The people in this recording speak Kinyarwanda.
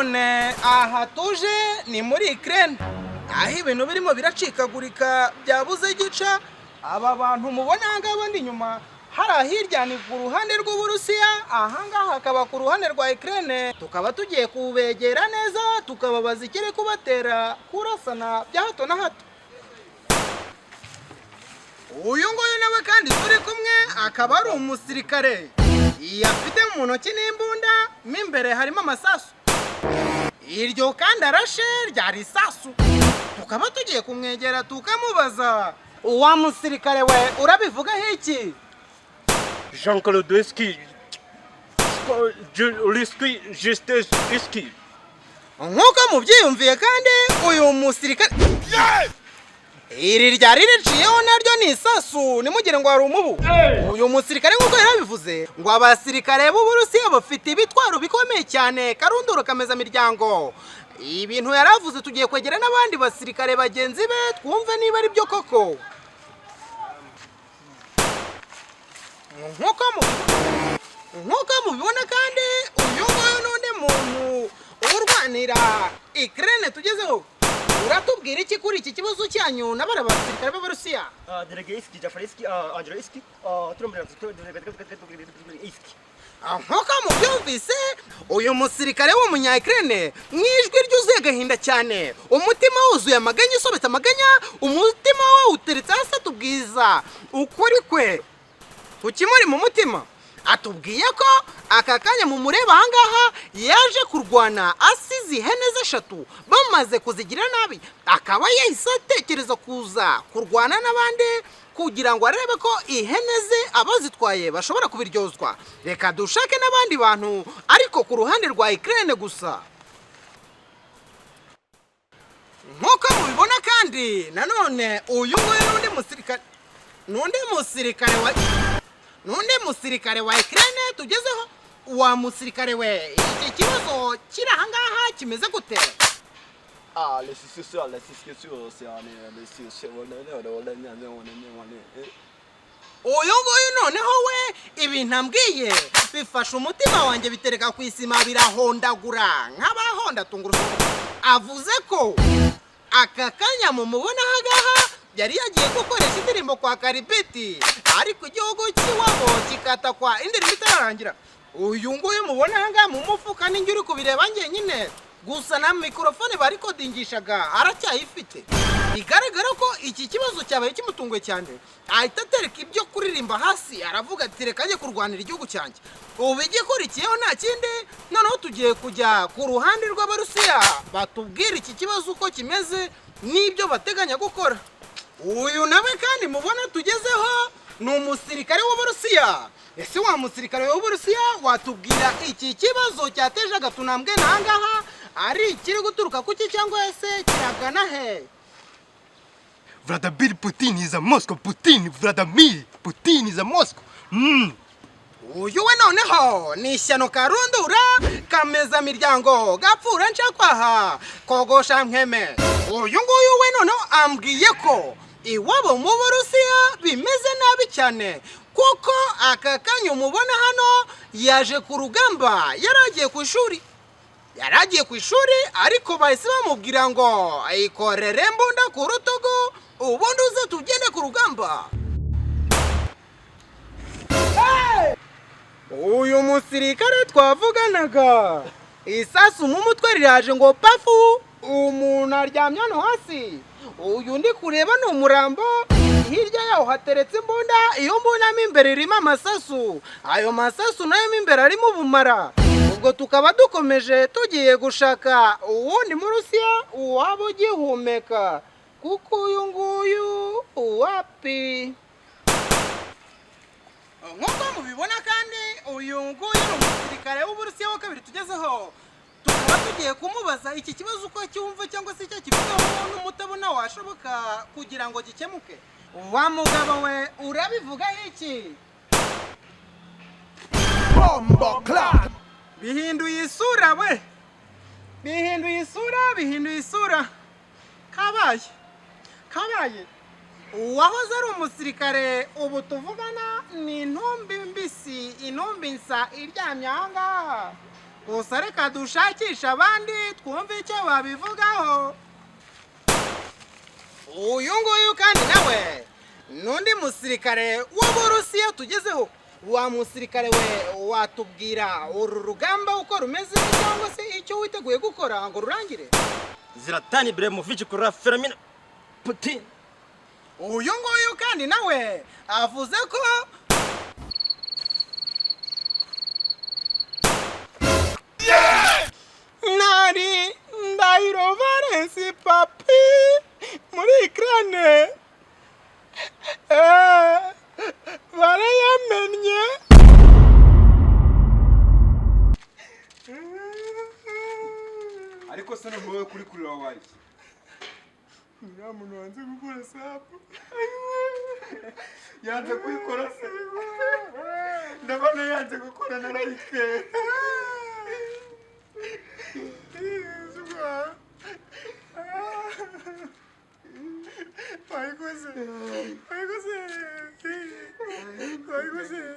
nanone aha tuje ni muri Ukraine, aho ibintu birimo biracikagurika byabuze gica. Aba bantu mubona ngaba ndi nyuma hari hirya ni ku ruhande rw'Uburusiya, aha ngaha hakaba ku ruhande rwa Ukraine. Tukaba tugiye kubegera neza tukababaza ikiri kubatera kurasana bya hato na hato. Uyu nguyu nawe kandi turi kumwe akaba ari umusirikare, yafite mu ntoki n'imbunda, m'imbere harimo amasasu. Iryo kandi arashe ryari isasu. Tukaba tugiye kumwegera tukamubaza, uwa musirikare we urabivuga iki? Jean-Claude Ski. Ski. Nkuko mubyiyumviye kandi uyu musirikare iri ryari riciyeho naryo ni isasu, nimugire ngo hari umubu. Uyu musirikare nkuko yarabivuze ngo abasirikare b'Uburusiya bafite ibitwaro bikomeye cyane, karunduro kameza miryango. Ibintu yaravuze tugiye kwegera n'abandi basirikare bagenzi be twumve niba ari byo koko. Nkuko mubibona kandi uyu nguyu n'undi muntu urwanira Ukraine tugezeho. Uratubwira iki kuri iki kibazo cyanyu n'abara basirikare b'Abarusiya? Delegeyski, Jafareski, Andreyski, nkuko mubyumvise uyu musirikare w'umunya-Ukraine mwijwi ryuzuye agahinda cyane, umutima wuzuye amaganya, usobetse amaganya, umutima we uteretse hasi atubwiza ukuri kwe ukimuri mu mutima. Atubwiye ko aka kanya mu mureba ahangaha yaje kurwana asize ihene eshatu bamaze kuzigira nabi, akaba yahise atekereza kuza kurwana n'abandi kugira ngo arebe ko ihene ze abazitwaye bashobora kubiryozwa. Reka dushake n'abandi bantu ariko ku ruhande rwa Ukraine gusa. Nkuko mubibona kandi nanone uyu nguyu n'undi musirikare wa Ukraine tugezeho. Wa musirikare we iki kibazo kiri ahangaha kimeze gute? Uyu nguyu noneho we ibintu ambwiye bifasha umutima wanjye bitereka ku isima birahondagura nk'abahonda tungurusumu. Avuze ko aka kanya mumubona ahangaha yari yagiye gukoresha indirimbo kwa Karibiti, ariko igihugu cy'iwabo kikatakwa indirimbo itararangira. Uyu nguyu mubona ahangaha mu mufuka ninjye uri kubireba njyenyine, gusa na mikrofone barikodingishaga aracyayifite. Bigaragara ko iki kibazo cyabaye kimutunguye cyane, ahita atereka ibyo kuririmba hasi aravuga ati reka njye kurwanira igihugu cyanjye. Ubu igikurikiyeho nta kindi, noneho tugiye kujya ku ruhande rw'Abarusiya batubwira iki kibazo uko kimeze n'ibyo bateganya gukora. Uyu nawe kandi mubona tugezeho ni umusirikare w'Abarusiya. Ese wa musirikare w'Uburusiya watubwira iki kibazo cyateje agatunambwe n'ahangaha ari kiri guturuka kuki cyangwa ese kiragana he? Vladimir Putin is a Moscow. Vladimir Putin is a Moscow. Uyu we noneho ni ishyano karundura kameza miryango gapfura nshakwaha kogosha nkeme. Uyu nguyu we noneho ambwiye ko iwabo mu Burusiya bimeze nabi cyane, kuko aka kanya umubona hano yaje ku rugamba, yaragiye ku ishuri ariko bahise bamubwira ngo ayikorere mbunda ku rutugu ubundi uze tugende ku rugamba. Uyu musirikare twavuganaga isasu mu mutwe riraje ngo pafu, umuntu aryamye hano hasi. Uyu ndi kureba ni umurambo, hirya yaho hateretse imbunda, iyo mbunda mo imbere irimo amasasu, ayo masasu nayo mo imbere arimo ubumara. Ubwo tukaba dukomeje tugiye gushaka uwundi Murusiya uwaba ugihumeka, kuko uyu nguyu wapi. Nkuko mubibona kandi uyu nguyu ni umusirikare w'Uburusiya wa kabiri tugezeho. Tukaba tugiye kumubaza iki kibazo uko cyumva cyangwa se icyo kivugaho n'umutabona washoboka kugira ngo gikemuke. Wa mugabo we urabivuga iki? Bihinduye isura we, bihinduye isura. Kabaye uwahoze ari umusirikare ubu tuvugana ni intumbi mbisi, intumbi nsa iryamye ahangaha. gusa reka dushakisha abandi twumve icyo babivugaho. Uyu nguyu kandi nawe n'undi musirikare w'Uburusiya tugezeho. Wa musirikare we watubwira uru rugamba uko rumeze cyangwa se icyo witeguye gukora ngo rurangire? Zlatan Ibrahimovic kuri Vladimir Putin. Uyu nguyu kandi nawe avuze ko nari Ndahiro Valens papi muri Ukraine barayamennye. ariko se n'uwowe kuri kurira wabaye Nta muntu wanze gukora sapu. yanze kuyikora se ndabona yanze gukora na like Wayikoze.